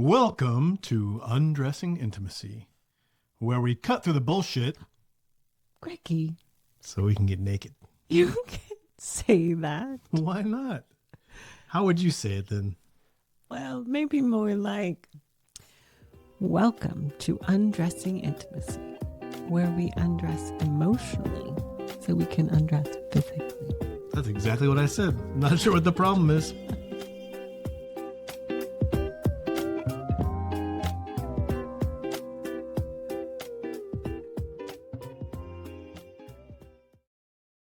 Welcome to Undressing Intimacy, where we cut through the bullshit Greggy, so we can get naked. you can't say that. Why not? How would you say it then? Well, maybe more like, welcome to Undressing Intimacy, where we undress emotionally so we can undress physically. That's exactly what I said. Not sure what the problem is.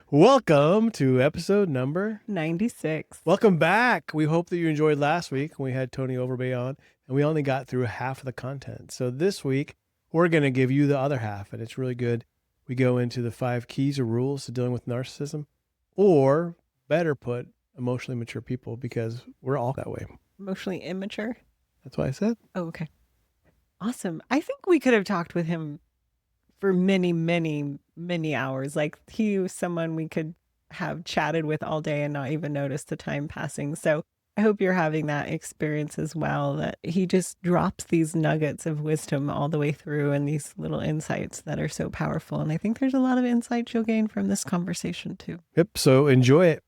Welcome to episode number 96. Welcome back. We hope that you enjoyed last week when we had Tony Overbay on, and we only got through half of the content. So this week, we're going to give you the other half, and it's really good. We go into the 5 keys or rules to dealing with narcissism, or better put, emotionally mature people, because we're all that way. Emotionally immature? That's what I said. Oh, okay. Awesome. I think we could have talked with him for many, many, many hours. Like, he was someone we could have chatted with all day and not even notice the time passing. So I hope you're having that experience as well, that he just drops these nuggets of wisdom all the way through and these little insights that are so powerful. And I think there's a lot of insights you'll gain from this conversation too. Yep. So enjoy it.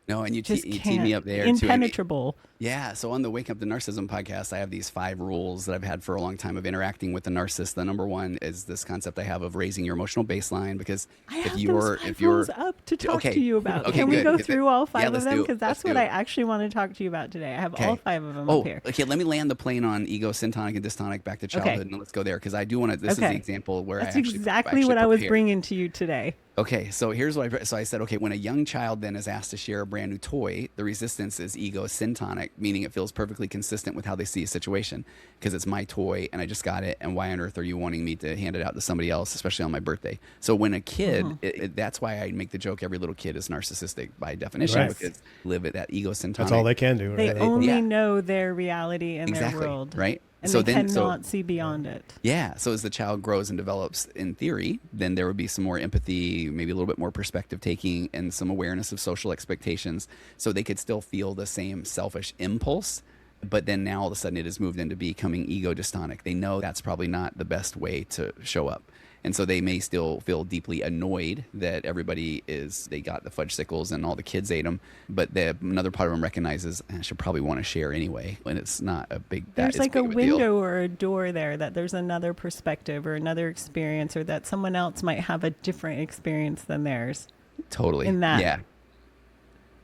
No, and you Just teed me up there too. impenetrable. Yeah. So on the Wake Up to Narcissism podcast, I have these 5 rules that I've had for a long time of interacting with the narcissist. The number one is this concept I have of raising your emotional baseline, because I have those 5 rules up to talk to you about. Okay, Can we good. go through all 5 of them? do it. Because that's Let's what do I it. actually want to talk to you about today. I have Okay. all 5 of them Oh, up here. okay. Let me land the plane on ego, syntonic, and dystonic back to childhood, and let's go there, because I do want to. This is the example where That's I actually exactly what I was prepared. bringing to you today. Okay, so here's what I said, okay, when a young child then is asked to share a brand new toy, the resistance is ego syntonic, meaning it feels perfectly consistent with how they see a situation, because it's my toy and I just got it, and why on earth are you wanting me to hand it out to somebody else, especially on my birthday? So when a kid, that's why I make the joke, every little kid is narcissistic by definition, Right. because they live at that ego syntonic. That's all they can do. They Right? only know their reality and Exactly, their world. right? And So they then- cannot see beyond it. Yeah. So as the child grows and develops, in theory, then there would be some more empathy, maybe a little bit more perspective taking, and some awareness of social expectations. So they could still feel the same selfish impulse, but then now all of a sudden it has moved into becoming ego dystonic. They know that's probably not the best way to show up. And so they may still feel deeply annoyed that they got the fudgesicles and all the kids ate them. But another part of them recognizes, I should probably want to share anyway. And it's not a big, There's like a deal. window or a door there, that there's another perspective or another experience, or that someone else might have a different experience than theirs. Totally. In that. Yeah.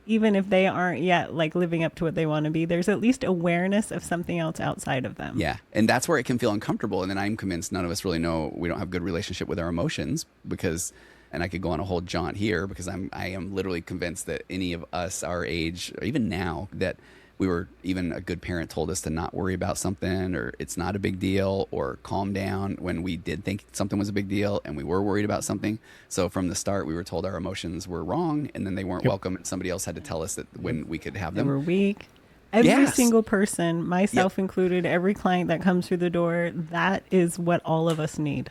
Even if they aren't yet like living up to what they want to be, there's at least awareness of something else outside of them. Yeah. And that's where it can feel uncomfortable. And then I'm convinced none of us really know, we don't have good relationship with our emotions, because, and I could go on a whole jaunt here, because I am literally convinced that any of us our age, or even now, that we were, even a good parent told us to not worry about something, or it's not a big deal, or calm down when we did think something was a big deal and we were worried about something. So from the start, we were told our emotions were wrong, and then they weren't welcome, and somebody else had to tell us that when we could have They them. were weak. Every Yes. single person, myself included, every client that comes through the door, that is what all of us need.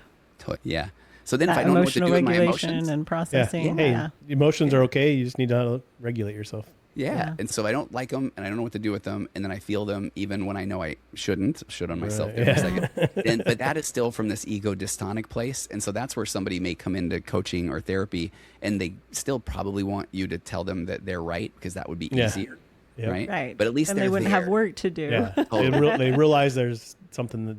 Yeah. So then That if I don't know what to do emotional with my regulation emotions, and processing. Hey, Yeah. emotions are okay. You just need to know how to regulate yourself. yeah. And so I don't like them, and I don't know what to do with them, and then I feel them even when I know I shouldn't. Should on myself Right. there for a second. But that is still from this ego dystonic place, and so that's where somebody may come into coaching or therapy, and they still probably want you to tell them that they're right, because that would be Yeah. easier, Yep. right? Right. But at least and they they're wouldn't there. have work to do. Yeah. Totally. They realize there's something that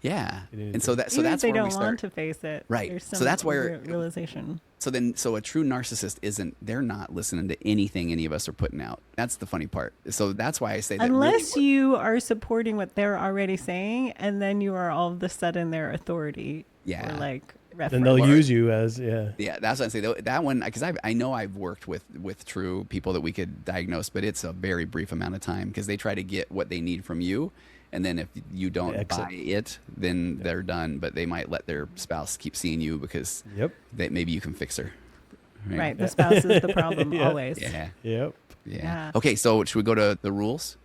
Yeah. It is. And so Even that's if they where we don't start. want to face it. Right. There's So some that's where- realization. So a true narcissist they're not listening to anything any of us are putting out. That's the funny part. So that's why I say that. Unless really, you are supporting what they're already saying, and then you are all of a sudden their authority. Yeah. Or like then reference. they'll use you as Yeah, that's what I say. That one, because I know I've worked with true people that we could diagnose, but it's a very brief amount of time, because they try to get what they need from you, and then if you don't Exit. buy it, then they're done. But they might let their spouse keep seeing you, because maybe you can fix her. Right. The spouse is the problem always. Yeah. Yep. Yeah. Okay, so should we go to the rules?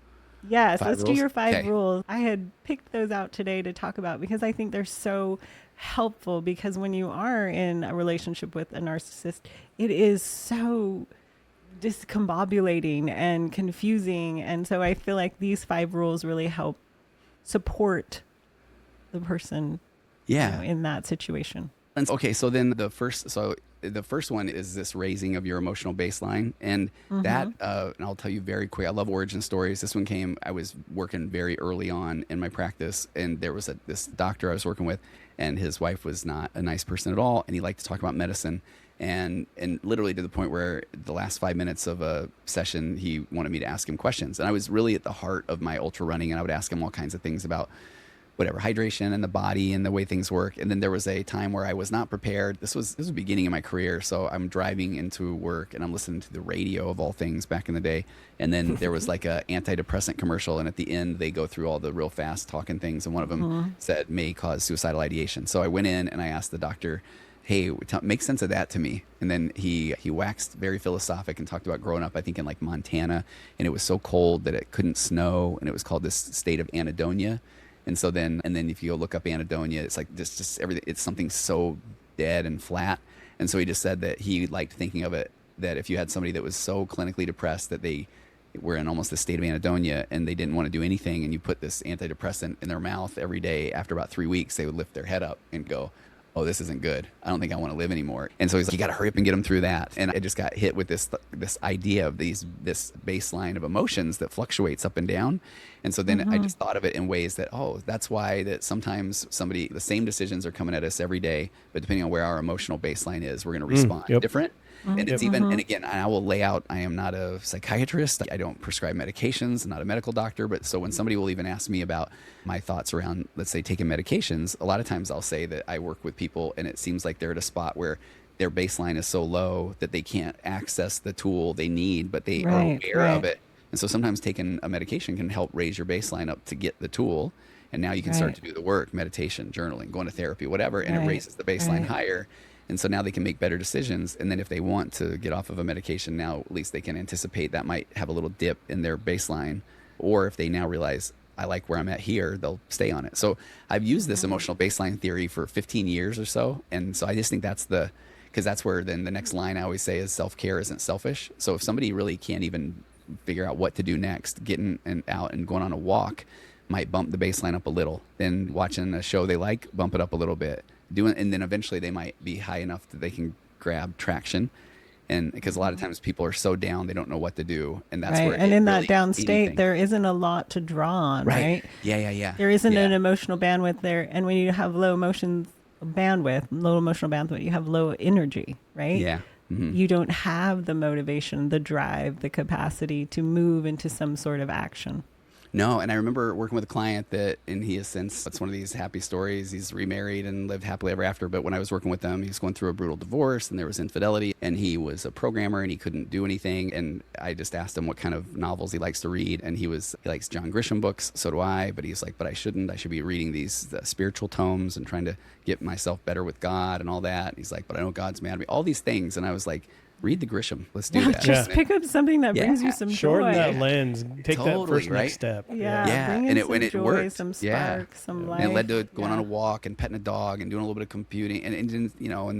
Yes, 5 let's do rules? your 5 Okay. rules. I had picked those out today to talk about because I think they're so helpful, because when you are in a relationship with a narcissist, it is so discombobulating and confusing. And so I feel like these 5 rules really help support the person in that situation. And okay, so then the first one is this raising of your emotional baseline, and that and I'll tell you very quick. I love origin stories. This one came. I was working very early on in my practice, and there was this doctor I was working with, and his wife was not a nice person at all, and he liked to talk about medicine, and literally to the point where the last 5 minutes of a session, he wanted me to ask him questions, and I was really at the heart of my ultra running, and I would ask him all kinds of things about whatever, hydration and the body and the way things work. And then there was a time where I was not prepared. This was the beginning of my career. So I'm driving into work and I'm listening to the radio of all things back in the day. And then there was like a antidepressant commercial. And at the end, they go through all the real fast talking things. And one of them said may cause suicidal ideation. So I went in and I asked the doctor, hey, make sense of that to me. And then he waxed very philosophic and talked about growing up, I think in like Montana. And it was so cold that it couldn't snow. And it was called this state of anhedonia. And so then if you go look up anhedonia, it's like just everything. It's something so dead and flat. And so he just said that he liked thinking of it that if you had somebody that was so clinically depressed that they were in almost a state of anhedonia and they didn't want to do anything, and you put this antidepressant in their mouth every day, after about 3 weeks, they would lift their head up and go, oh, this isn't good. I don't think I want to live anymore. And so he's like, you got to hurry up and get them through that. And I just got hit with this idea of this baseline of emotions that fluctuates up and down. And so then I just thought of it in ways that, oh, that's why that sometimes the same decisions are coming at us every day, but depending on where our emotional baseline is, we're going to respond different. And it's even, and again, I will lay out, I am not a psychiatrist. I don't prescribe medications. I'm not a medical doctor. But so when somebody will even ask me about my thoughts around, let's say, taking medications, a lot of times I'll say that I work with people and it seems like they're at a spot where their baseline is so low that they can't access the tool they need, but they are aware of it. And so sometimes taking a medication can help raise your baseline up to get the tool. And now you can start to do the work, meditation, journaling, going to therapy, whatever, and it raises the baseline higher. And so now they can make better decisions. And then if they want to get off of a medication now, at least they can anticipate that might have a little dip in their baseline. Or if they now realize, I like where I'm at here, they'll stay on it. So I've used this emotional baseline theory for 15 years or so. And so I just think because that's where then the next line I always say is self-care isn't selfish. So if somebody really can't even figure out what to do next, getting out and going on a walk might bump the baseline up a little. Then watching a show they like, bump it up a little bit. And then eventually they might be high enough that they can grab traction. And because a lot of times people are so down, they don't know what to do. And that's where and in that down state, there isn't a lot to draw on, right? Yeah. There isn't an emotional bandwidth there. And when you have low emotional bandwidth, you have low energy, right? Yeah. Mm-hmm. You don't have the motivation, the drive, the capacity to move into some sort of action. No, and I remember working with a client and he has since, it's one of these happy stories. He's remarried and lived happily ever after. But when I was working with him, he was going through a brutal divorce and there was infidelity, and he was a programmer and he couldn't do anything. And I just asked him what kind of novels he likes to read. And he likes John Grisham books. So do I. But he's like, but I shouldn't. I should be reading these spiritual tomes and trying to get myself better with God and all that. And he's like, but I know God's mad at me. All these things. And I was like, read the Grisham. Let's do that. Just pick up something that brings you some Shorten joy. that lens. Take that first next step. Bring in some joy, worked. some spark, some life. And it led to going on a walk and petting a dog and doing a little bit of computing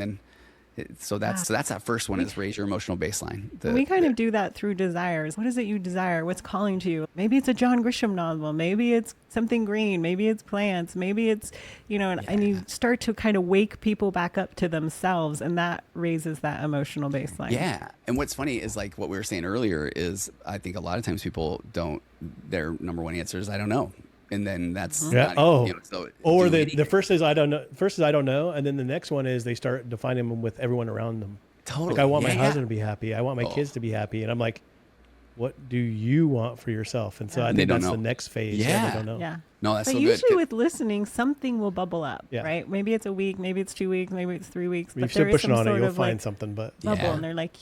so that's that first one is raise your emotional baseline. We kind of do that through desires. What is it you desire? What's calling to you? Maybe it's a John Grisham novel. Maybe it's something green. Maybe it's plants. Maybe it's, and you start to kind of wake people back up to themselves, and that raises that emotional baseline. Yeah. And what's funny is like what we were saying earlier is I think a lot of times people their number one answer is, I don't know. And then that's the first is I don't know. First is I don't know, and then the next one is they start defining them with everyone around them. Totally. Like I want my husband to be happy. I want my kids to be happy, and I'm like, what do you want for yourself? And so I think that's the next phase. Yeah. They don't know. Yeah. No, that's but so usually good. with listening, something will bubble up, right? Maybe it's a week, maybe it's 2 weeks, maybe it's 3 weeks. If you're pushing on it, you'll find something. But bubble, and they're like,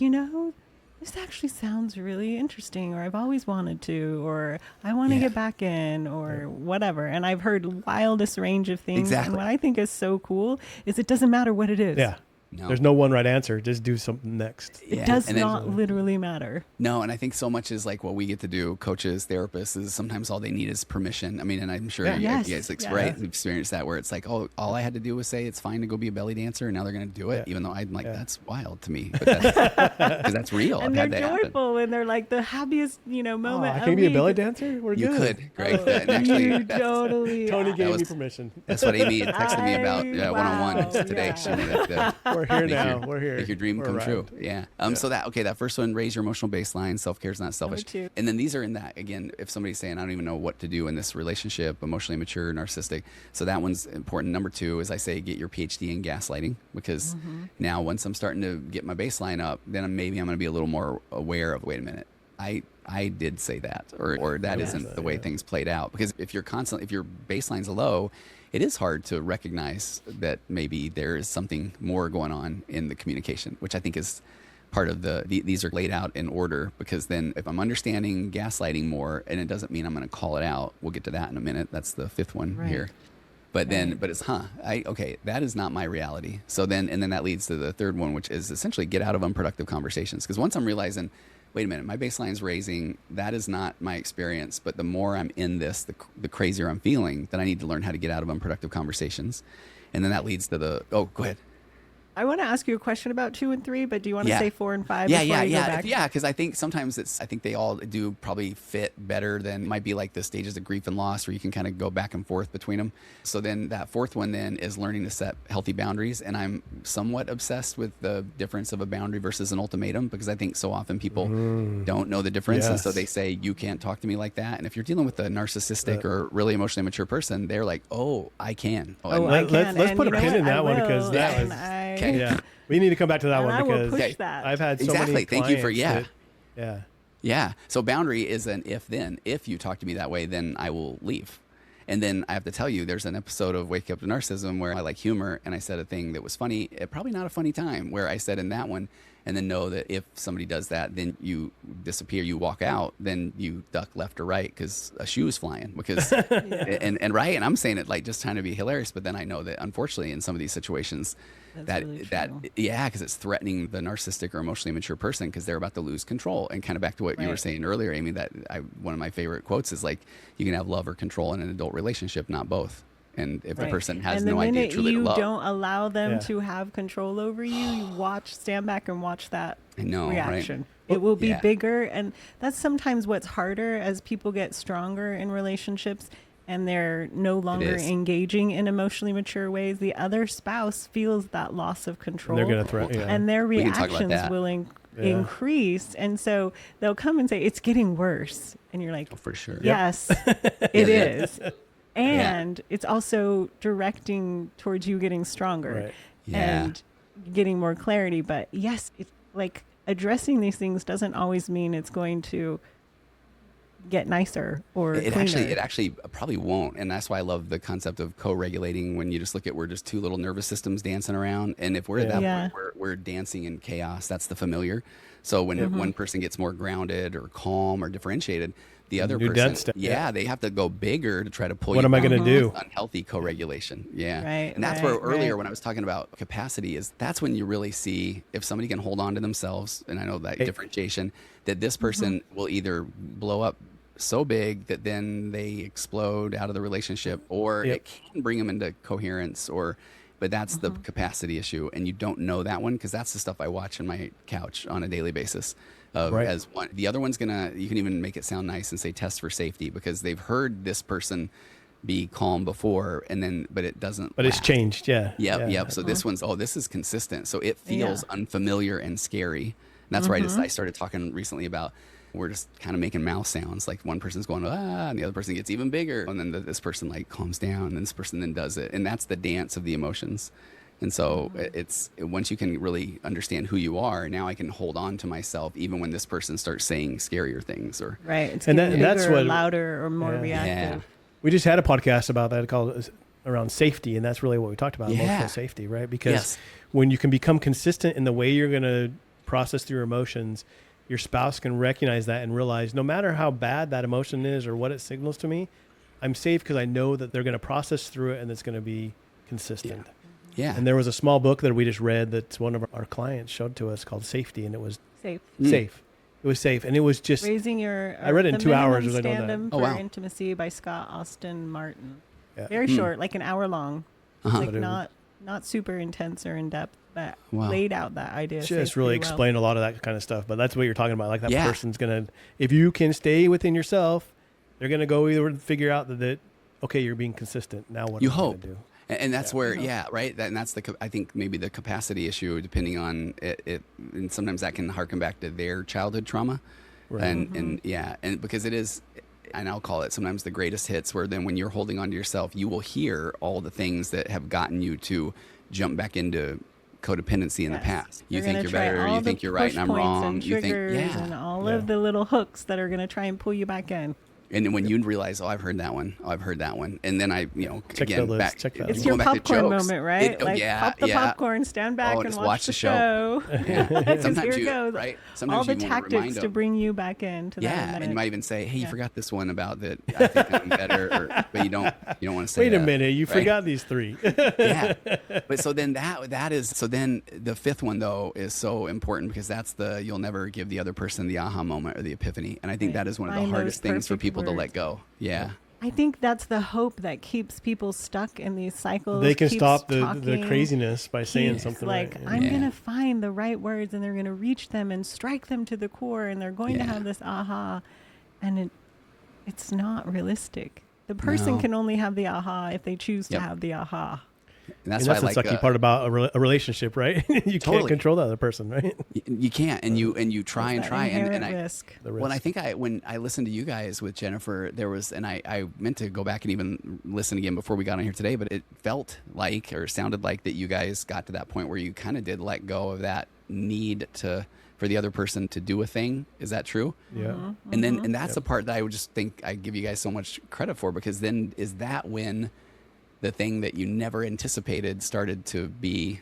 this actually sounds really interesting, or I've always wanted to, or I want to get back in, or whatever. And I've heard wildest range of things. Exactly. And what I think is so cool is it doesn't matter what it is. Yeah. No. There's no one right answer. Just do something next. It does not literally matter. No, and I think so much is like what we get to do, coaches, therapists, is sometimes all they need is permission. I mean, and I'm sure you guys right, experienced that where it's like, oh, all I had to do was say it's fine to go be a belly dancer, and now they're going to do it, even though I'm like, that's wild to me, but because that's real. And I've they're had that joyful, and they're like the happiest, moment. I can be a belly dancer. We're you good. could, Greg. And actually, you totally. Tony gave me permission. That's what Amy had texted me about one-on-one today. We're here now. We're here. Make your dream come true. Yeah. So that first one, raise your emotional baseline. Self-care is not selfish. And then these are in that, again, if somebody's saying, I don't even know what to do in this relationship, emotionally immature, narcissistic. So that one's important. Number 2 is I say, get your PhD in gaslighting, because now once I'm starting to get my baseline up, then maybe I'm going to be a little more aware of, wait a minute, I did say that, or that isn't the way things played out. Because if your baseline's low, it is hard to recognize that maybe there is something more going on in the communication, which I think is part of these are laid out in order, because then if I'm understanding gaslighting more, and it doesn't mean I'm going to call it out. We'll get to that in a minute. That's the 5th one here. But it's, that is not my reality. So then that leads to the 3rd one, which is essentially get out of unproductive conversations. Because once I'm realizing, wait a minute, my baseline's raising, that is not my experience. But the more I'm in this, the crazier I'm feeling, that I need to learn how to get out of unproductive conversations. And then that leads to go ahead. I want to ask you a question about 2 and 3, but do you want to say 4 and 5? Yeah. Because I think sometimes I think they all do probably fit better than might be like the stages of grief and loss, where you can kind of go back and forth between them. So then that 4th one then is learning to set healthy boundaries. And I'm somewhat obsessed with the difference of a boundary versus an ultimatum, because I think so often people don't know the difference. And so they say, you can't talk to me like that. And if you're dealing with a narcissistic or really emotionally immature person, they're like, oh, I can. Let's put a pin in that one, because that was... Yeah, we need to come back to that one, because I've had so many clients. Thank you for Yeah. So boundary is an if then. If you talk to me that way, then I will leave. And then I have to tell you, there's an episode of Wake Up to Narcissism where I like humor, and I said a thing that was funny, probably not a funny time, where I said in that one, and then know that if somebody does that, then you disappear, you walk out, then you duck left or right because a shoe is flying. Because and I'm saying it like just trying to be hilarious, but then I know that unfortunately in some of these situations, because it's threatening the narcissistic or emotionally immature person, because they're about to lose control. And kind of back to what you were saying earlier, Amy, that one of my favorite quotes is like, you can have love or control in an adult relationship, not both. And if the person has no idea truly to love, you don't allow them to have control over you, you stand back and watch that reaction. Right? It will be bigger. And that's sometimes what's harder as people get stronger in relationships and they're no longer engaging in emotionally mature ways. The other spouse feels that loss of control. And they're going to and their reactions will increase. And so they'll come and say, it's getting worse. And you're like, for sure. Yes, it is. And it's also directing towards you getting stronger and getting more clarity. But yes, it's like addressing these things doesn't always mean it's going to get nicer or it actually probably won't. And that's why I love the concept of co-regulating, when you just look at, we're just 2 little nervous systems dancing around. And if we're at that point, we're dancing in chaos. That's the familiar. So when one person gets more grounded or calm or differentiated, the other person, they have to go bigger to try to pull what am I going to do? Unhealthy co-regulation. And that's where earlier when I was talking about capacity, is that's when you really see if somebody can hold on to themselves. And I know that differentiation, that this person will either blow up so big that then they explode out of the relationship, or it can bring them into coherence, but that's the capacity issue. And you don't know that one, because that's the stuff I watch on my couch on a daily basis. As one, the other one's you can even make it sound nice and say test for safety, because they've heard this person be calm before, but it doesn't. But it's changed, Yep. So this one's this is consistent. So it feels unfamiliar and scary. And that's where I started talking recently about, we're just kind of making mouth sounds. Like one person's going, and the other person gets even bigger. And then this person like calms down, and this person then does it. And that's the dance of the emotions. And so it's, once you can really understand who you are, now I can hold on to myself even when this person starts saying scarier things. It's that's what, louder or more reactive. We just had a podcast about that called around safety. And that's really what we talked about, emotional safety, right? Because when you can become consistent in the way you're going to process through your emotions, your spouse can recognize that and realize no matter how bad that emotion is or what it signals to me, I'm safe because I know that they're going to process through it and it's going to be consistent. Yeah. And there was a small book that we just read that one of our clients showed to us called Safety, and it was Safe. safe. It was safe, and it was just Raising your. I read it in The 2 hours. Minimum Was I doing that? Stand-Em Oh, for wow. Intimacy by Scott Austin Martin. Yeah. Very short, like an hour long. Uh-huh. Like But it was- not super intense or in depth, but Wow. laid out that idea. just so really pretty well. explained a lot of that kind of stuff. But that's what you're talking about. Like that Yeah. person's gonna, if you can stay within yourself, they're gonna go either figure out that okay, you're being consistent. Now what You am I gonna hope. do? And that's where, Uh-huh. yeah, right. And that's I think maybe the capacity issue, depending on it, and sometimes that can harken back to their childhood trauma, Right. and yeah, and because it is, and I'll call it sometimes the greatest hits, where then when you're holding on to yourself, you will hear all the things that have gotten you to jump back into codependency in the Yes. past. You They're think gonna you're try better, all you the think you're right, push and I'm points wrong. and You think, triggers yeah. and all Yeah. of the little hooks that are going to try and pull you back in. And then when you realize, oh, I've heard that one. Oh, I've heard that one. And then I, Check again, the list, back. check that It's list. your going back to popcorn jokes. moment, right? Oh, Like yeah, pop the yeah. popcorn, stand back, Oh, and just watch the show. Yeah. 'Cause Sometimes here you, it goes. right? Sometimes All the you want tactics remind to them. bring you back into that. Yeah, and minute. you might even say, "Hey, you Yeah. forgot this one about that. I think I'm better," but you don't want to say. Wait a that, minute, you right? forgot these three. Yeah, but so then that is so then the fifth one though is so important because that's the you'll never give the other person the aha moment or the epiphany, and I think Right. that is one of Find the those hardest things for perfect people to words. let go. Yeah, I think that's the hope that keeps people stuck in these cycles. They can keeps stop the talking, craziness by saying keeps something like, right. I'm Yeah. going to find the right words and they're going to reach them and strike them to the core and they're going to Yeah. have this aha. And it's not realistic. The person No. can only have the aha if they choose to Yep. have the aha. and that's And why that's I the like sucky part about a relationship, right? You can't Totally. control the other person, right? you can't, and you try and That try, and inherent I. risk. The Well, I risk. think when I listened to you guys with Jennifer, there was, and I meant to go back and even listen again before we got on here today, but it felt like or sounded like that you guys got to that point where you kind of did let go of that need for the other person to do a thing. Is that true? Yeah. And then, and that's the part that I would just think I give you guys so much credit for, because then is that when the thing that you never anticipated started to be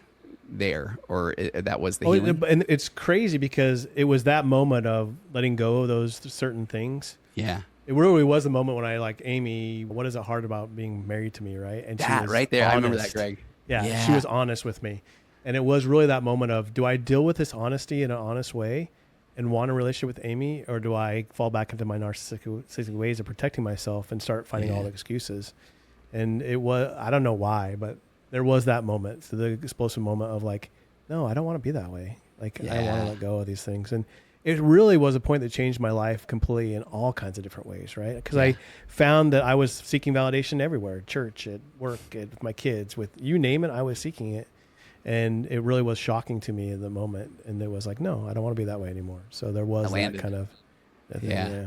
there, or that was the healing? And it's crazy because it was that moment of letting go of those certain things. Yeah. It really was the moment when I like, Amy, what is it hard about being married to me, right? And she That was right there. I remember that, honest. Greg. Yeah, she was honest with me. And it was really that moment of, do I deal with this honesty in an honest way and want a relationship with Amy, or do I fall back into my narcissistic ways of protecting myself and start finding all the excuses? And it was, I don't know why, but there was that moment, so the explosive moment of like, no, I don't want to be that way. Like, I want Yeah. to let go of these things. And it really was a point that changed my life completely in all kinds of different ways, right? Because I found that I was seeking validation everywhere, church, at work, with my kids, with you name it, I was seeking it. And it really was shocking to me in the moment. And it was like, no, I don't want to be that way anymore. So there was that landed. kind of that thing, Yeah.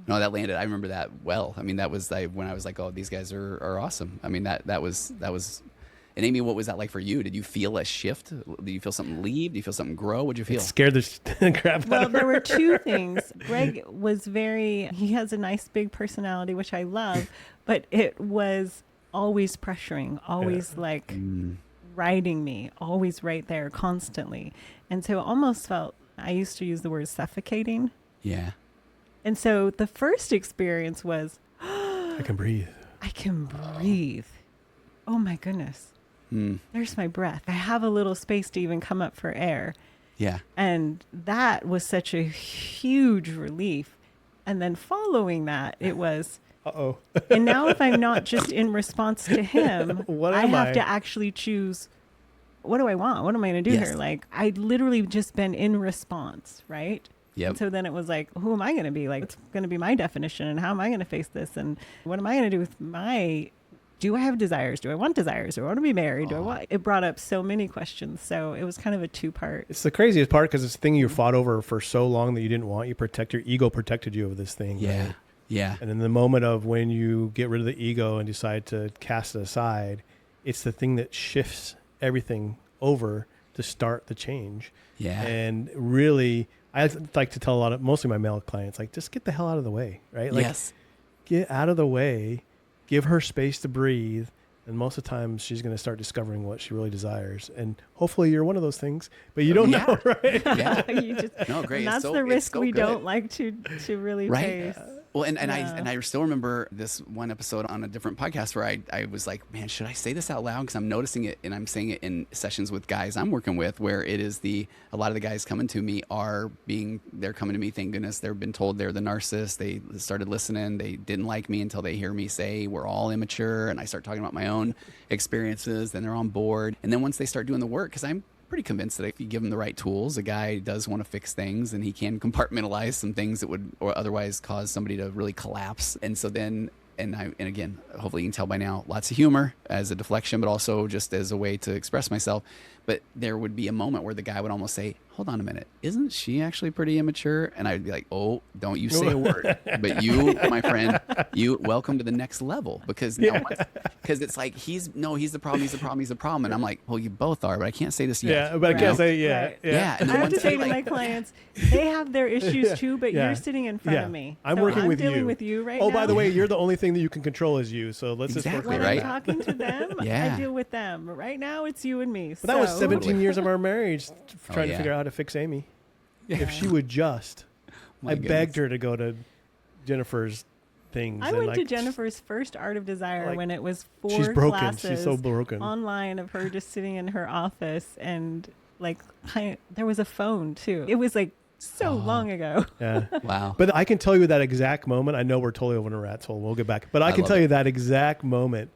No, that landed. I remember that well. I mean, that was when I was like, oh, these guys are awesome. I mean, that was. And Amy, what was that like for you? Did you feel a shift? Did you feel something leave? Did you feel something grow? What'd you feel? It scared the crap out Well, of her. there were two things. Greg was he has a nice big personality, which I love, but it was always pressuring, always like riding me, always right there constantly. And so it almost felt, I used to use the word suffocating. Yeah. And so the first experience was, I can breathe. I can breathe. Oh my goodness. There's my breath. I have a little space to even come up for air. Yeah. And that was such a huge relief. And then following that, it was, Uh-oh. and now if I'm not just in response to him, What I am have I? to actually choose, what do I want? What am I going to do Yes. here? Like, I'd literally just been in response, right? Yep. And so then it was like, who am I going to be? Like, what's going to be my definition? And how am I going to face this? And what am I going to do with do I have desires? Do I want desires? Do I want to be married? Do I want? It brought up so many questions. So it was kind of a two-part. It's the craziest part because it's the thing you fought over for so long that you didn't want. Your ego protected you of this thing. Yeah. Right? Yeah. And in the moment of when you get rid of the ego and decide to cast it aside, it's the thing that shifts everything over to start the change. Yeah. And really, I like to tell mostly my male clients, like, just get the hell out of the way, right? Like, Yes. get out of the way, give her space to breathe. And most of the time she's going to start discovering what she really desires. And hopefully you're one of those things, but you don't Yeah. know, right? Yeah. You just, No, great. and It's that's so- the it's risk so we good. don't like to really Right. face. Well, and Yeah. I still remember this one episode on a different podcast where I was like, man, should I say this out loud? Because I'm noticing it, and I'm saying it in sessions with guys I'm working with, where it is a lot of the guys coming to me they're coming to me, thank goodness, they've been told they're the narcissist. They started listening. They didn't like me until they hear me say we're all immature, and I start talking about my own experiences. Then they're on board, and then once they start doing the work, because I'm pretty convinced that if you give him the right tools, a guy does want to fix things, and he can compartmentalize some things that would or otherwise cause somebody to really collapse. And so then, and again, hopefully you can tell by now, lots of humor as a deflection, but also just as a way to express myself. But there would be a moment where the guy would almost say, hold on a minute, isn't she actually pretty immature? And I'd be like, oh, don't you say a word. But you, my friend, you welcome to the next level, because now because it's like he's the problem. And I'm like, well, you both are, but I can't say this yet. Yeah, but I can't say Right. Yeah. And I then have to once say he, to my clients, they have their issues too, but Yeah. you're sitting in front Yeah. of me. I'm So working with you. dealing with you right Oh, now. by the way, you're the only thing that you can control is you. So let's just Exactly, work when on right? I'm that. talking to them, Yeah. I deal with them. Right now, it's you and me. But that was So- 17 years of our marriage trying to yeah. figure out how to fix Amy. If she would just, My I begged goodness. her to go to Jennifer's things. I and went to like, Jennifer's first Art of Desire like, when it was 4 She's broken. classes She's so broken. online of her just sitting in her office, and like there was a phone too. It was like so long ago. Yeah. Wow. But I can tell you that exact moment. I know we're totally over in a rat's hole. We'll get back. But I can love tell it. you that exact moment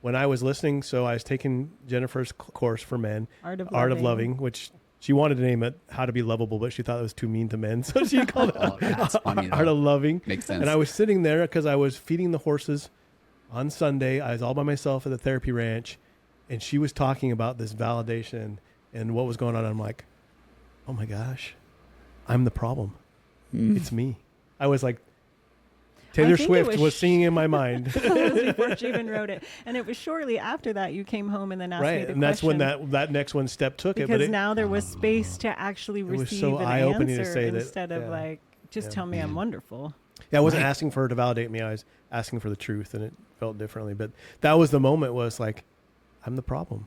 when I was listening. So I was taking Jennifer's course for men, Art of Loving, which she wanted to name it How to Be Lovable, but she thought it was too mean to men. So she called it Oh, that's funny, Art though. of Loving. Makes sense. And I was sitting there because I was feeding the horses on Sunday. I was all by myself at the therapy ranch, and she was talking about this validation and what was going on. I'm like, oh my gosh, I'm the problem. It's me. I was like, Taylor think it Swift was was singing in my mind. before she even wrote it, and it was shortly after that you came home and then asked me Right. the And that's when question, that next one step took it. because But now there was space to actually was receive so an eye-opening to answer say that, instead of yeah. like just Yeah. tell me I'm wonderful. I wasn't Right. asking for her to validate me. I was asking for the truth, and it felt differently. But that was the moment was like, I'm the problem.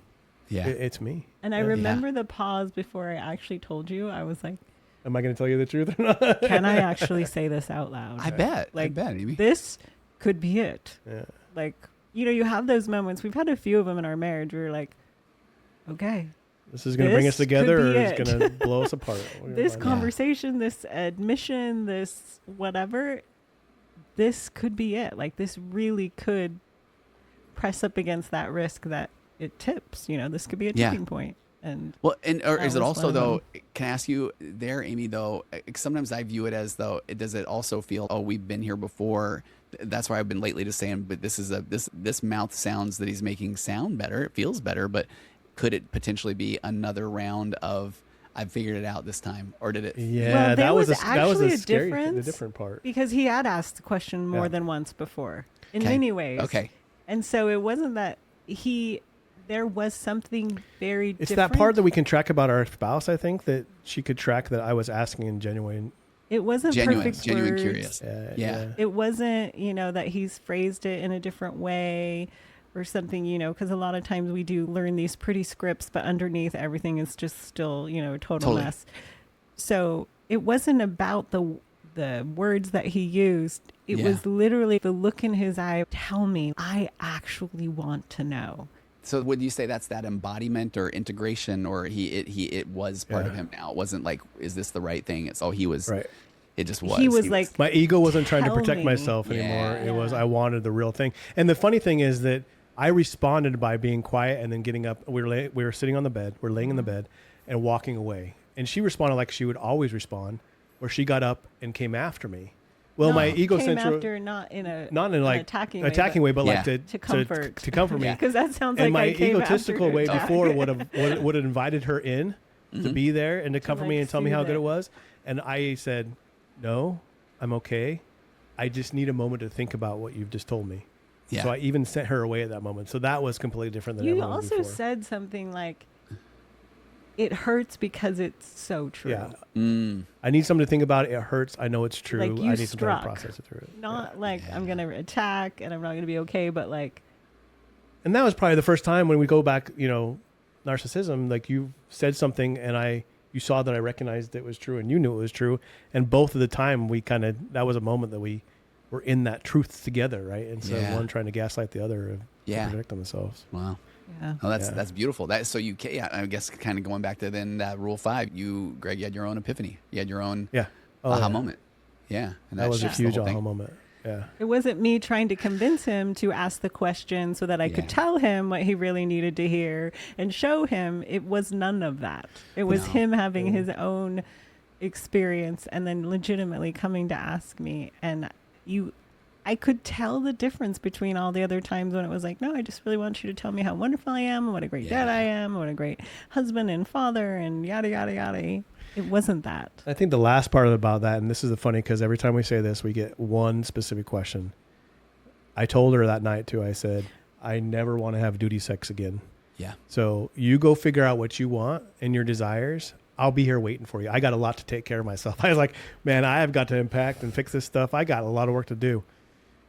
Yeah. It's me. And I Yeah. remember the pause before I actually told you. I was like, Am I going to tell you the truth or not? can I actually say this out loud? I bet. Like, Amy. This could be it. Yeah. Like, you have those moments. We've had a few of them in our marriage where we're like, okay, This is going to bring us This together, could or be it's it. going to blow us apart. We're gonna this find out. conversation, this admission, this whatever, this could be it. Like, this really could press up against that risk that it tips. This could be a Yeah. tipping point. And Well, or That is it was also one of though? Can I ask you there, Amy? Though sometimes I view it as though does it also feel, oh, we've been here before. That's why I've been lately just saying, but this mouth sounds that he's making sound better. It feels better, but could it potentially be another round of I've figured it out this time, or did it? Yeah, Well, there that was was that was actually the a scary, the difference different part. because he had asked the question more Yeah. than once before in Okay. many ways. Okay. And so it wasn't that there was something very It's different. that part that we can track about our spouse. I think that she could track that I was asking in genuine. It wasn't Genuine perfect words. curious. Yeah. It wasn't, that he's phrased it in a different way or something, because a lot of times we do learn these pretty scripts, but underneath everything is just still, a total Totally. mess. So it wasn't about the words that he used. It Yeah. was literally the look in his eye. Tell me, I actually want to know. So would you say that's that embodiment or integration, or it was part Yeah. of him now? It wasn't like, is this the right thing? It's he was. Right. It just was. He was like, My ego wasn't trying to Tell protect me. myself Yeah. anymore. It was Yeah. I wanted the real thing. And the funny thing is that I responded by being quiet and then getting up. We were sitting on the bed. We're laying in the bed and walking away. And she responded like she would always respond, where she got up and came after me. Well, my came egocentric, after, not in a like attacking way, but Yeah. like To comfort. to comfort me. Yeah. because that sounds And like my I came egotistical after way her. before would have invited her in to be there and to comfort me like, and tell me how soothe good it. it was. And I said, no, I'm okay. I just need a moment to think about what you've just told me. Yeah. So I even sent her away at that moment. So that was completely different than You everyone also before. said something like, it hurts because it's so true. Yeah. Mm. I need something to think about it. It hurts. I know it's true. Like, you I need some time to struck. process it through it. Not like I'm going to attack and I'm not going to be okay, but like, And that was probably the first time when we go back, narcissism, like you said something and you saw that I recognized it was true and you knew it was true. And both of the time that was a moment that we we're in that truth together, right? And so Yeah. one trying to gaslight the other Yeah. to protect themselves. Wow. Yeah. Oh, that's Yeah. that's beautiful. That so you yeah, I guess kind of going back to then that rule 5. You, Greg, you had your own epiphany. You had your own Yeah. Oh, aha yeah. moment. Yeah, and That was a shifts the huge whole aha thing. moment. Yeah. It wasn't me trying to convince him to ask the question so that I could Yeah. tell him what he really needed to hear and show him. It was none of that. It was No. him having Yeah. his own experience and then legitimately coming to ask me. And I could tell the difference between all the other times when it was like, no, I just really want you to tell me how wonderful I am, and what a great dad I am, and what a great husband and father, and yada, yada, yada. It wasn't that. I think the last part about that, and this is the funny because every time we say this, we get one specific question. I told her that night too, I said, I never want to have duty sex again. Yeah. So you go figure out what you want and your desires. I'll be here waiting for you. I got a lot to take care of myself. I was like, man, I have got to impact and fix this stuff. I got a lot of work to do.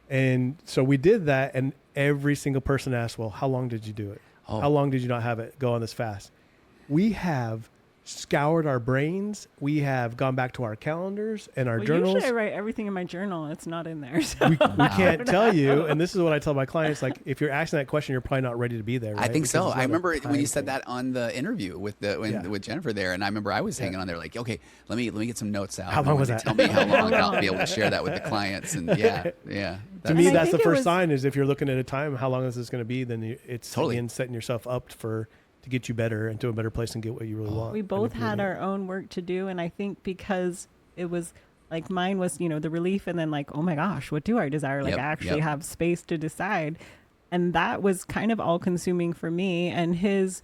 And so we did that. And every single person asked, well, how long did you do it? Oh. How long did you not have it go on this fast? We have scoured our brains. We have gone back to our calendars and our journals. Usually I write everything in my journal. It's not in there. So. We can't tell you. And this is what I tell my clients. Like, if you're asking that question, you're probably not ready to be there. I right? think Because so. it's I not a remember when time you said thing. that on the interview with with Jennifer there, and I remember I was hanging on there like, okay, let me get some notes out. How long was that? Tell me how long, and I'll be able to share that with the clients. And yeah. To me, And I that's the think it first was- sign is if you're looking at a time, how long is this going to be? Then it's Totally. again setting yourself up to get you better and to a better place and get what you really want. We both had our own work to do. And I think because it was like mine was, the relief and then like, oh my gosh, what do I desire? Like Yep, I actually yep. have space to decide. And that was kind of all consuming for me. And his,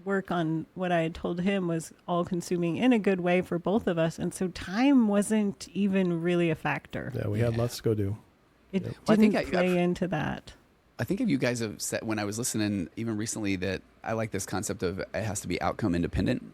work on what I had told him was all consuming in a good way for both of us. And so time wasn't even really a factor. Yeah, we had lots to go do. It Yep. Well, I didn't think play into that. I think if you guys have said when I was listening even recently that I like this concept of it has to be outcome independent,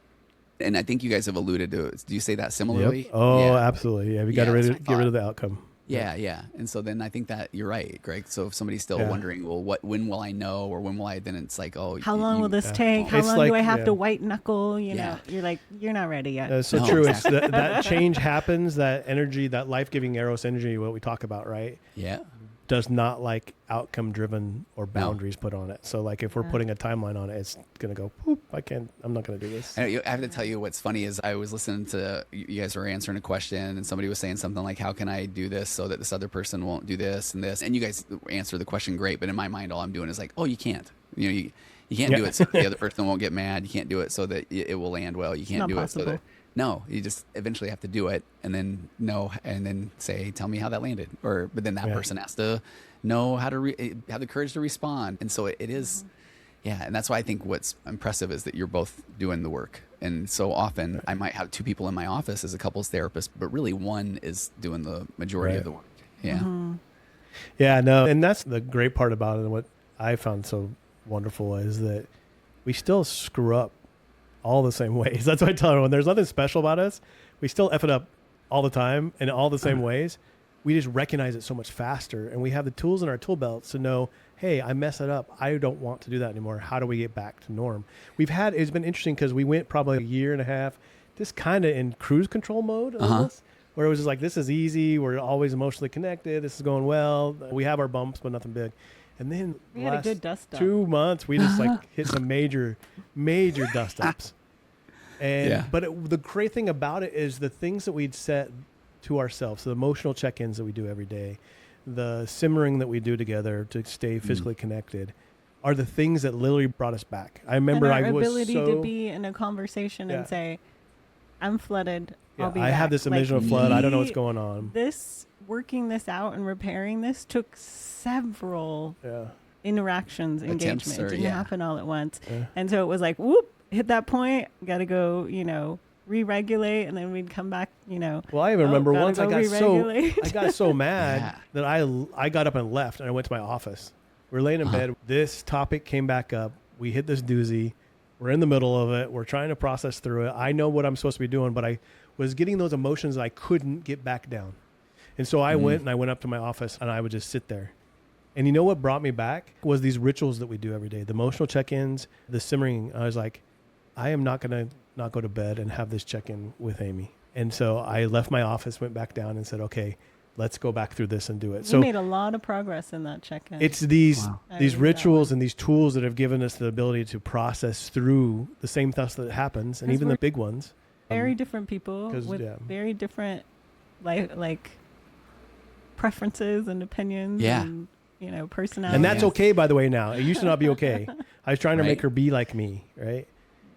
and I think you guys have alluded to it. Do you say that similarly? Yep. Oh, Yeah. absolutely. Yeah, we got to that's what I get rid thought. of the outcome. Yeah. And so then I think that you're right, Greg. So if somebody's still Yeah. wondering, well, when will I know, or when will I? Then it's like, oh, How long will this yeah. take? How It's long like- do I have yeah. to white knuckle? Yeah. You're like, you're not ready yet. That's so No, true. exactly. It's that change happens, that energy, that life-giving Eros energy, what we talk about, right? Yeah. Does not like outcome driven or boundaries put on it. So like if we're putting a timeline on it, it's going to go, poop, I'm not going to do this. I have to tell you what's funny is I was listening to you guys were answering a question and somebody was saying something like, how can I do this so that this other person won't do this and this? And you guys answer the question great, but in my mind, all I'm doing is like, oh, you can't. You can't Yeah. do it so that the other person won't get mad. You can't do it so that it will land well. You can't Not do it so possible. that no, you just eventually have to do it and then know and then say, tell me how that landed. But then that Yeah. person has to know how to have the courage to respond. And so it is. Yeah, and that's why I think what's impressive is that you're both doing the work. And so often I might have 2 people in my office as a couples therapist, but really one is doing the majority of the work. Yeah. Yeah, no. And that's the great part about it. And what I found so wonderful is that we still screw up all the same ways. That's why I tell everyone there's nothing special about us. We still F it up all the time in all the same ways. We just recognize it so much faster. And we have the tools in our tool belts to know, hey, I mess it up. I don't want to do that anymore. How do we get back to norm? It's been interesting because we went probably a year and a half, just kind of in cruise control mode almost, where it was just like, this is easy. We're always emotionally connected. This is going well. We have our bumps, but nothing big. And then We had a good dust up. 2 months, we just like hit some major dust ups. And but the great thing about it is the things that we'd set to ourselves, the emotional check-ins that we do every day, the simmering that we do together to stay physically connected, are the things that literally brought us back. I remember and our I was ability so to be in a conversation and say, I'm flooded. I'll be I have back. this Like, emotional flood. I don't know what's going on. Working this out and repairing this took several Yeah. interactions, Attempts engagement. It or- didn't yeah. happen all at once. Yeah. And so it was like, whoop, hit that point, got to go, re-regulate, and then we'd come back, Well, I even remember gotta once go re-regulate. I got so mad Yeah. that I got up and left and I went to my office. We're laying in bed. This topic came back up. We hit this doozy. We're in the middle of it. We're trying to process through it. I know what I'm supposed to be doing, but I was getting those emotions that I couldn't get back down. And so I went up to my office and I would just sit there. And you know what brought me back was these rituals that we do every day, the emotional check-ins, the simmering. I was like, I am not going to not go to bed and have this check-in with Amy. And so I left my office, went back down and said, okay, let's go back through this and do it. You So made a lot of progress in that check-in. it's these Wow. I these read that rituals one. and these tools that have given us the ability to process through the same stuff that happens, and 'Cause even the we're big ones. Very different people 'cause, with yeah. very different like preferences and opinions Yeah. and, personalities. And that's yeah. okay, by the way, now. It used to not be okay. I was trying to make Right. her be like me, right?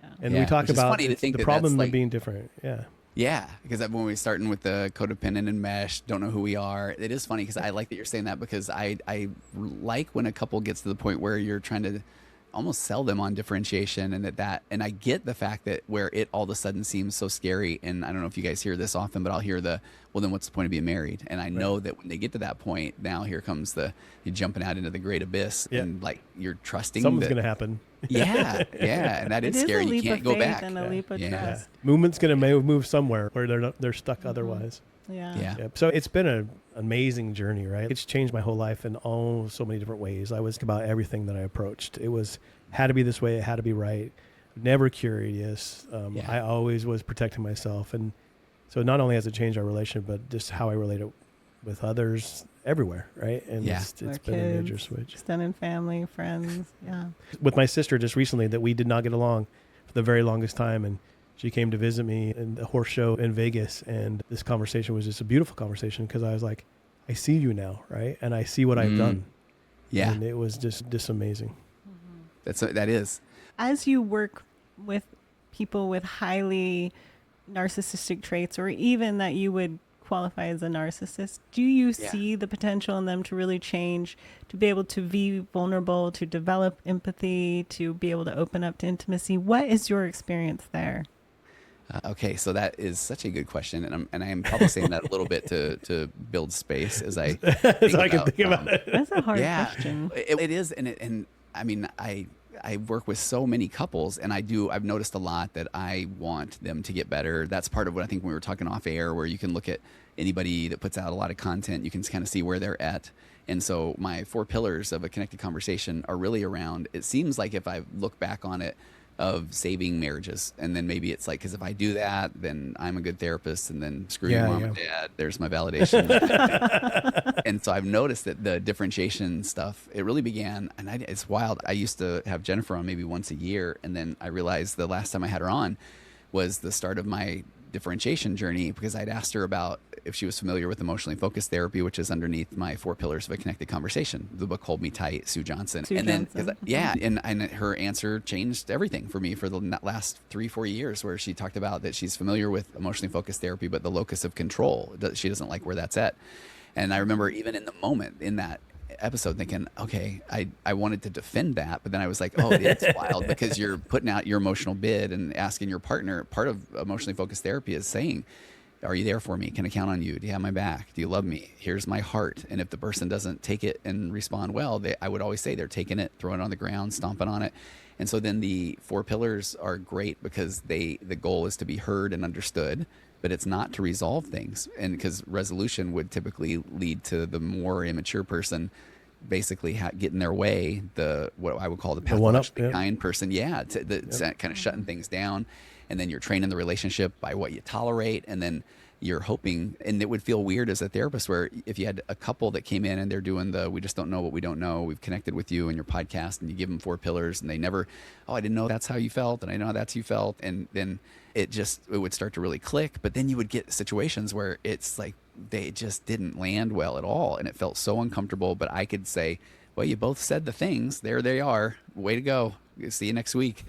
Yeah. And Yeah, we talk which is about funny to think the that problem that's of like- being different. Yeah. Yeah, because when we're starting with the codependent and mesh, don't know who we are. It is funny because I like that you're saying that, because I like when a couple gets to the point where you're trying to almost sell them on differentiation, and I get the fact that where it all of a sudden seems so scary. And I don't know if you guys hear this often, but I'll hear well, then what's the point of being married? And I know that when they get to that point, now here comes you're jumping out into the great abyss, Yeah. and like you're trusting Something's that- going to happen. Yeah, yeah, and that It is is scary. a You leap can't of go faith back. and a Yeah. leap of Yeah. trust. Movement's going to move somewhere where they're stuck otherwise. Yeah. Yeah. Yep. So it's been an amazing journey, right? It's changed my whole life in so many different ways. I was about everything that I approached. It had to be this way. It had to be right. Never curious. Yeah. I always was protecting myself. And so not only has it changed our relationship, but just how I relate it with others everywhere, right? And Yeah. it's Our been a major kids, switch. Extended family, friends. Yeah. With my sister just recently, that we did not get along for the very longest time. And she came to visit me in the horse show in Vegas. And this conversation was just a beautiful conversation, because I was like, I see you now, right? And I see what I've done. Yeah, And it was just amazing. that is. As you work with people with highly narcissistic traits, or even that you would qualify as a narcissist, do you Yeah. see the potential in them to really change, to be able to be vulnerable, to develop empathy, to be able to open up to intimacy? What is your experience there? Okay, so that is such a good question, and I am probably saying that a little bit to build space as I As I can think about it. That's a hard yeah, question. it is, and I mean I work with so many couples, and I've noticed a lot that I want them to get better. That's part of what I think when we were talking off air, where you can look at anybody that puts out a lot of content, you can kind of see where they're at. And so my 4 pillars of a connected conversation are really around, it seems like if I look back on it, of saving marriages. And then maybe it's like, because if I do that, then I'm a good therapist, and then screw your mom and dad, there's my validation. And so I've noticed that the differentiation stuff, it really began, and it's wild. I used to have Jennifer on maybe once a year, and then I realized the last time I had her on was the start of my differentiation journey, because I'd asked her about if she was familiar with emotionally focused therapy, which is underneath my 4 pillars of a connected conversation. The book Hold Me Tight, Sue Johnson. Sue and then, Johnson. and her answer changed everything for me for the last 3-4 years, where she talked about that she's familiar with emotionally focused therapy, but the locus of control, she doesn't like where that's at. And I remember even in the moment in that episode thinking, okay, I wanted to defend that, but then I was like, oh, it's wild, because you're putting out your emotional bid and asking your partner. Part of emotionally focused therapy is saying, are you there for me? Can I count on you? Do you have my back? Do you love me? Here's my heart. And if the person doesn't take it and respond well, I would always say they're taking it, throwing it on the ground, stomping on it. And so then the 4 pillars are great, because the goal is to be heard and understood, but it's not to resolve things. And because resolution would typically lead to the more immature person basically get in their way, what I would call the pathologically kind person. Yeah, kind of shutting things down. And then you're training the relationship by what you tolerate. And then you're hoping, and it would feel weird as a therapist, where if you had a couple that came in and they're doing we just don't know what we don't know. We've connected with you in your podcast, and you give them 4 pillars, and they never, I didn't know that's how you felt, and I know how that's you felt. And then it would start to really click. But then you would get situations where it's like they just didn't land well at all, and it felt so uncomfortable. But I could say, well, you both said the things, there they are, way to go, see you next week.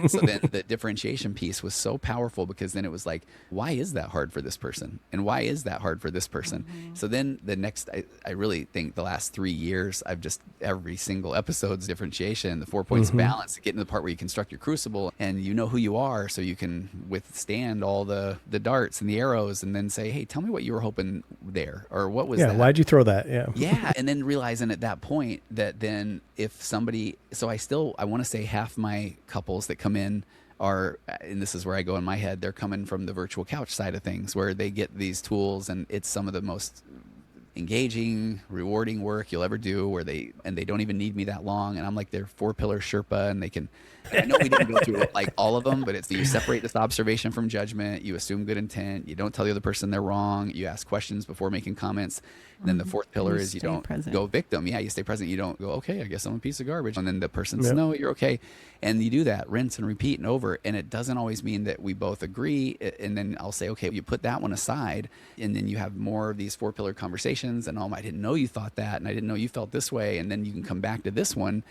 So then the differentiation piece was so powerful, because then it was like, why is that hard for this person? And why is that hard for this person? Mm-hmm. So then the next, I really think the last 3 years, I've just, every single episode's differentiation, the 4 points of balance, getting to the part where you construct your crucible, and you know who you are, so you can withstand all the darts and the arrows, and then say, hey, tell me what you were hoping there, or what was that? Why'd you throw that? Yeah. And then realizing at that point that then if somebody, so I want to say half my couples that come in are, and this is where I go in my head, they're coming from the virtual couch side of things, where they get these tools, and it's some of the most engaging, rewarding work you'll ever do where they don't even need me that long. And I'm like their 4-pillar Sherpa, and I know we didn't go through like all of them, but it's you separate this observation from judgment, you assume good intent, you don't tell the other person they're wrong, you ask questions before making comments. And then the 4th pillar is you don't go victim. Yeah, you stay present. You don't go, okay, I guess I'm a piece of garbage. And then the person says, no, you're okay. And you do that, rinse and repeat and over. And it doesn't always mean that we both agree. And then I'll say, okay, you put that one aside. And then you have more of these 4-pillar conversations. And I didn't know you thought that. And I didn't know you felt this way. And then you can come back to this one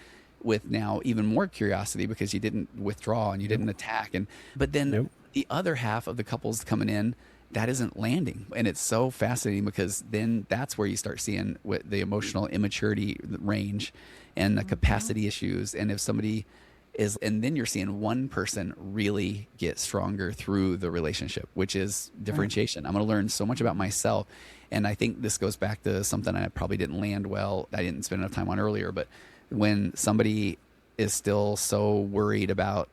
with now even more curiosity because you didn't withdraw and you didn't attack. But then the other half of the couples coming in, that isn't landing. And it's so fascinating because then that's where you start seeing what the emotional immaturity range and the capacity issues. And if somebody is, and then you're seeing one person really get stronger through the relationship, which is differentiation. I'm going to learn so much about myself. And I think this goes back to something I probably didn't land well. I didn't spend enough time on earlier, but when somebody is still so worried about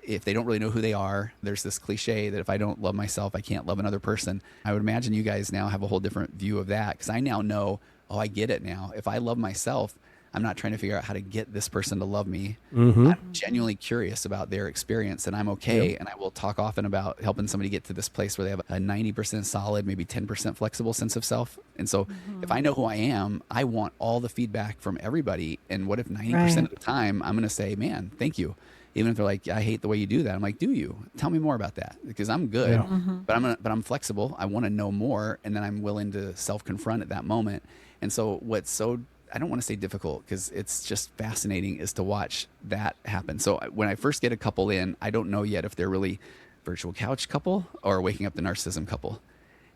if they don't really know who they are, there's this cliche that if I don't love myself, I can't love another person. I would imagine you guys now have a whole different view of that because I now know, I get it now. If I love myself, I'm not trying to figure out how to get this person to love me. I'm genuinely curious about their experience and I'm okay. And I will talk often about helping somebody get to this place where they have a 90% solid, maybe 10% flexible sense of self. And so if I know who I am, I want all the feedback from everybody. And what if 90% of the time I'm going to say, man, thank you. Even if they're like, I hate the way you do that. I'm like, do you? Tell me more about that because I'm good, but I'm flexible. I want to know more. And then I'm willing to self-confront at that moment. And so I don't want to say difficult because it's just fascinating is to watch that happen. So when I first get a couple in, I don't know yet if they're really virtual couch couple or waking up the narcissism couple.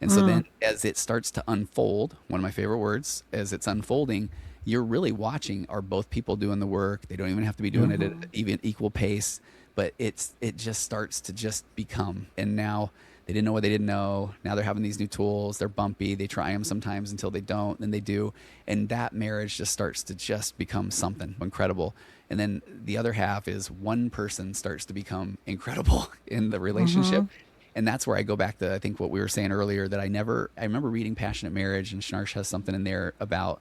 And so then as it starts to unfold, one of my favorite words, as it's unfolding, you're really watching, are both people doing the work? They don't even have to be doing it at an even equal pace, but it just starts to just become. And now they didn't know what they didn't know. Now they're having these new tools. They're bumpy. They try them sometimes until they don't, then they do. And that marriage just starts to just become something incredible. And then the other half is one person starts to become incredible in the relationship. And that's where I go back to, I think what we were saying earlier, that I remember reading Passionate Marriage, and Schnarch has something in there about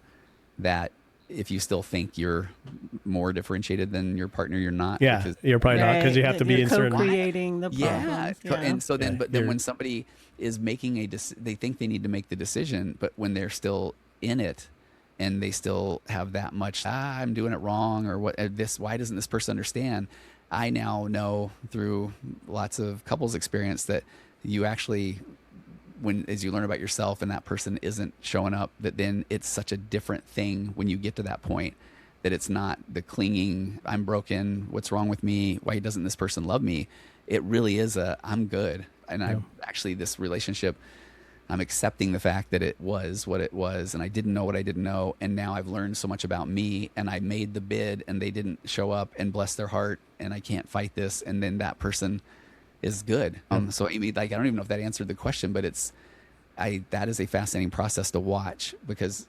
that if you still think you're more differentiated than your partner, you're not. Yeah, you're probably not because you have to be in certain. Co-creating the problems. Yeah. And so then, but then when somebody is making they think they need to make the decision, but when they're still in it and they still have that much, I'm doing it wrong, or why doesn't this person understand? I now know through lots of couples experience that you actually, as you learn about yourself and that person isn't showing up, that then it's such a different thing when you get to that point, that it's not the clinging, I'm broken, what's wrong with me, why doesn't this person love me? It really is I'm good. And I actually, this relationship, I'm accepting the fact that it was what it was, and I didn't know what I didn't know, and now I've learned so much about me, and I made the bid and they didn't show up, and bless their heart, and I can't fight this, and then that person is good. So I mean, like, I don't even know if that answered the question, but that is a fascinating process to watch because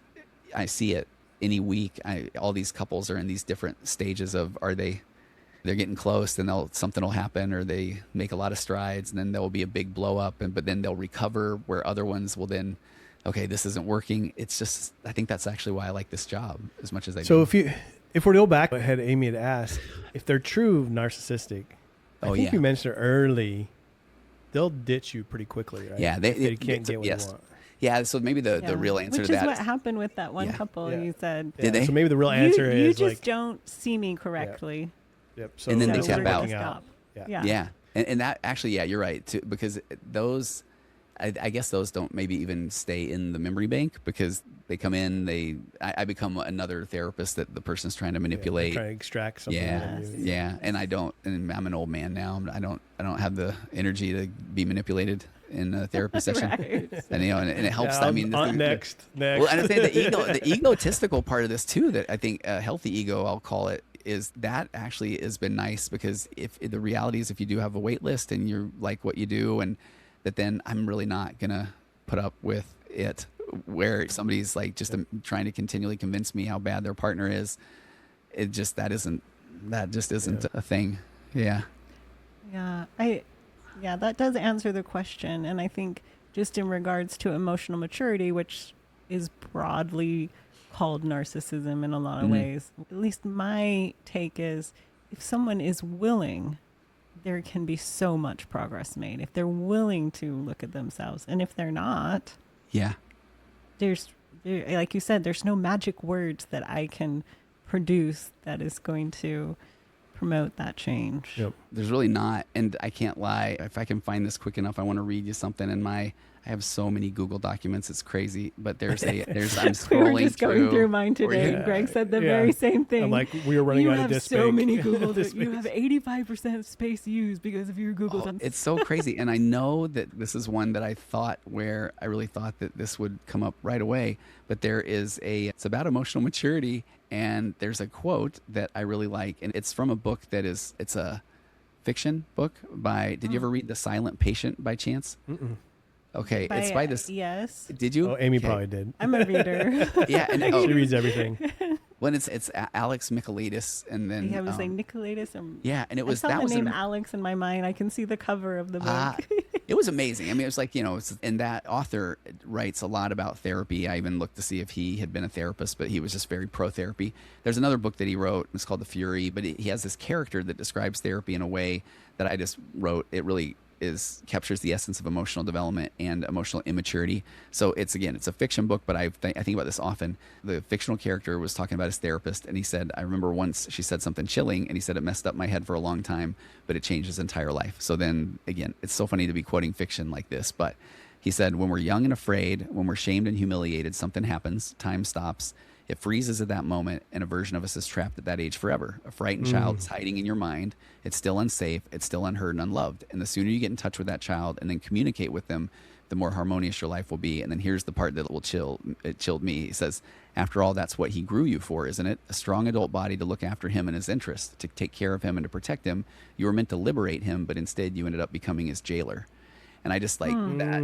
I see it any week. All these couples are in these different stages of, they're getting close, then something will happen, or they make a lot of strides, and then there will be a big blow up, but then they'll recover, where other ones will then, okay, this isn't working. It's just, I think that's actually why I like this job as much as I do. So if we're to go back ahead, Amy had asked if they're true narcissistic. I think you mentioned it early. They'll ditch you pretty quickly, right? Yeah, they can't get what they want. Yeah, so maybe the real answer to that is what happened with that one couple. You said, did they? So maybe the real answer is, you just don't see me correctly. Yep. So and then they tap out. Yeah. And that actually, you're right too, because those, I guess those don't maybe even stay in the memory bank because they come in, I become another therapist that the person's trying to manipulate. Trying to extract something. Yeah. And I'm an old man now. I don't have the energy to be manipulated in a therapy session. And it helps. I mean, next. Well, and I think the egotistical part of this too, that I think a healthy ego, I'll call it, is that actually has been nice, because if the reality is, if you do have a wait list and you like what you do, and that, then I'm really not gonna put up with it where somebody's like just trying to continually convince me how bad their partner is. That just isn't a thing. That does answer the question. And I think just in regards to emotional maturity, which is broadly called narcissism in a lot of ways. At least my take is, if someone is willing, there can be so much progress made. If they're willing to look at themselves, and if they're not, Yeah. like you said, there's no magic words that I can produce that is going to promote that change. Yep. There's really not, and I can't lie. If I can find this quick enough, I want to read you something in I have so many Google documents, it's crazy. But I'm scrolling We were just going through mine Were today. you? and Greg said the very same thing. I'm like, we were running you out of have disk so space. many Google. Disk You have 85% space used because of your Google. It's so crazy. And I know that this is one that I really thought that this would come up right away. But it's about emotional maturity. And there's a quote that I really like. And it's from a book it's a fiction book did you ever read The Silent Patient by chance? Mm-mm. Okay. It's by this. Yes. Did you? Oh, Amy Okay. probably did. I'm a reader. Yeah. And She reads everything. when it's Alex Michaelides, and then I was like Nicolaitis. yeah, and it was I saw that the was name an, Alex in my mind. I can see the cover of the book. it was amazing. I mean, it was like, and that author writes a lot about therapy. I even looked to see if he had been a therapist, but he was just very pro therapy. There's another book that he wrote. It's called The Fury, but he has this character that describes therapy in a way that I just wrote. It really captures the essence of emotional development and emotional immaturity. So it's a fiction book, but I think about this often. The fictional character was talking about his therapist, and he said, I remember once she said something chilling, and he said it messed up my head for a long time, but it changed his entire life. So then again, it's so funny to be quoting fiction like this, but he said, when we're young and afraid, when we're shamed and humiliated, something happens, time stops. It freezes at that moment, and a version of us is trapped at that age forever. A frightened child is hiding in your mind. It's still unsafe. It's still unheard and unloved. And the sooner you get in touch with that child and then communicate with them, the more harmonious your life will be. And then here's the part that it chilled me. He says, after all, that's what he grew you for, isn't it? A strong adult body to look after him and his interests, to take care of him and to protect him. You were meant to liberate him, but instead you ended up becoming his jailer. And I just like that,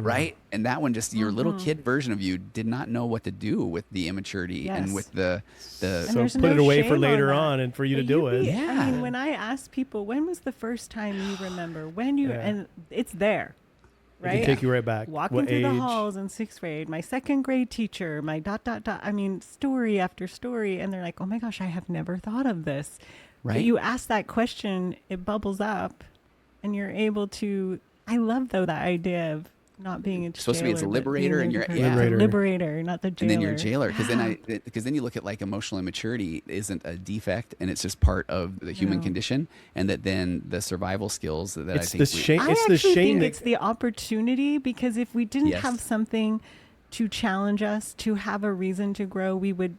right? And that one, just your little kid version of you did not know what to do with the immaturity and with the. So put it away for later on and for you to deal with. Yeah. I mean, when I ask people, when was the first time you remember? And it's there, right? It can take you right back. Walking through the halls in 6th grade, my 2nd grade teacher, my ... I mean, story after story. And they're like, oh my gosh, I have never thought of this. Right. But you ask that question, it bubbles up, and you're able to. I love, though, that idea of not being a jailer. Supposed to be it's a liberator, and you're liberator, not the jailer. And then you're a jailer, because then you look at like emotional immaturity isn't a defect, and it's just part of the human condition, and that then the survival skills that it's I think the shame. I It's actually the shame. think it's the opportunity, because if we didn't have something to challenge us, to have a reason to grow, we would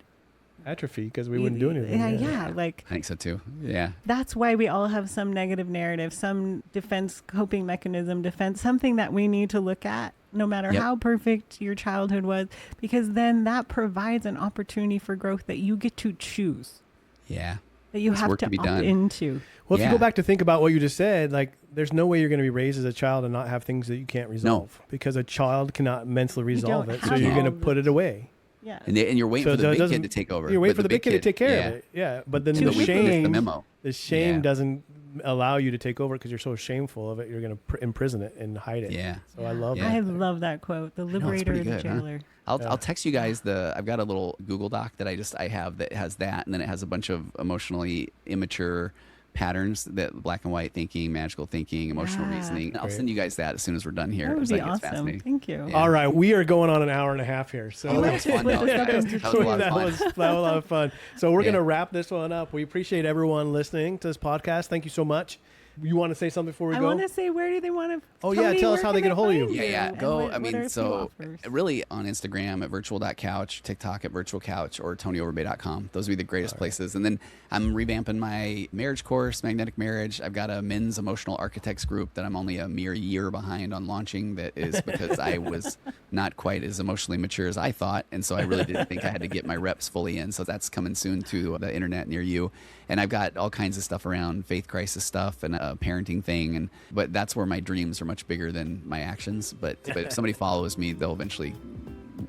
atrophy because we wouldn't do anything. Yeah, like I think so too. Yeah. That's why we all have some negative narrative, some defense coping mechanism, something that we need to look at, no matter how perfect your childhood was, because then that provides an opportunity for growth that you get to choose. Yeah. That you have to opt into. Well, if you go back to think about what you just said, like there's no way you're going to be raised as a child and not have things that you can't resolve, because a child cannot mentally resolve it. So you're going to put it away. Yeah. And you're waiting for the big kid to take over. You're waiting for the big kid to take care of it. Yeah. But then the shame doesn't allow you to take over because you're so shameful of it. You're going to imprison it and hide it. Yeah. So I love that. I love that quote. The liberator and the jailer. Huh? I'll text you guys I've got a little Google Doc that I have that has that, and then it has a bunch of emotionally immature patterns, that black and white thinking, magical thinking, emotional reasoning. I'll send you guys that as soon as we're done here. That would be It's awesome. fascinating. Thank you. Yeah. All right, we are going on an hour and a half here. So that was fun. That was a lot of fun. That was a lot of fun. So we're going to wrap this one up. We appreciate everyone listening to this podcast. Thank you so much. You want to say something before we go? I want to say, where do they want to? Oh, yeah. Tell us how they get a hold of you. Yeah. Go. So really on Instagram at virtual.couch, TikTok at virtualcouch, or TonyOverbay.com. Those would be the greatest places. And then I'm revamping my marriage course, Magnetic Marriage. I've got a men's emotional architects group that I'm only a mere year behind on launching. That is because I was not quite as emotionally mature as I thought. And so I really didn't think I had to get my reps fully in. So that's coming soon to the internet near you. And I've got all kinds of stuff around faith crisis stuff and a parenting thing. But that's where my dreams are much bigger than my actions. But if somebody follows me, they'll eventually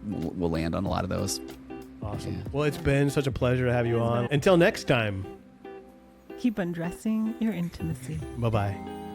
will land on a lot of those. Awesome. Yeah. Well, it's been such a pleasure to have you on. Until next time. Keep undressing your intimacy. Bye-bye.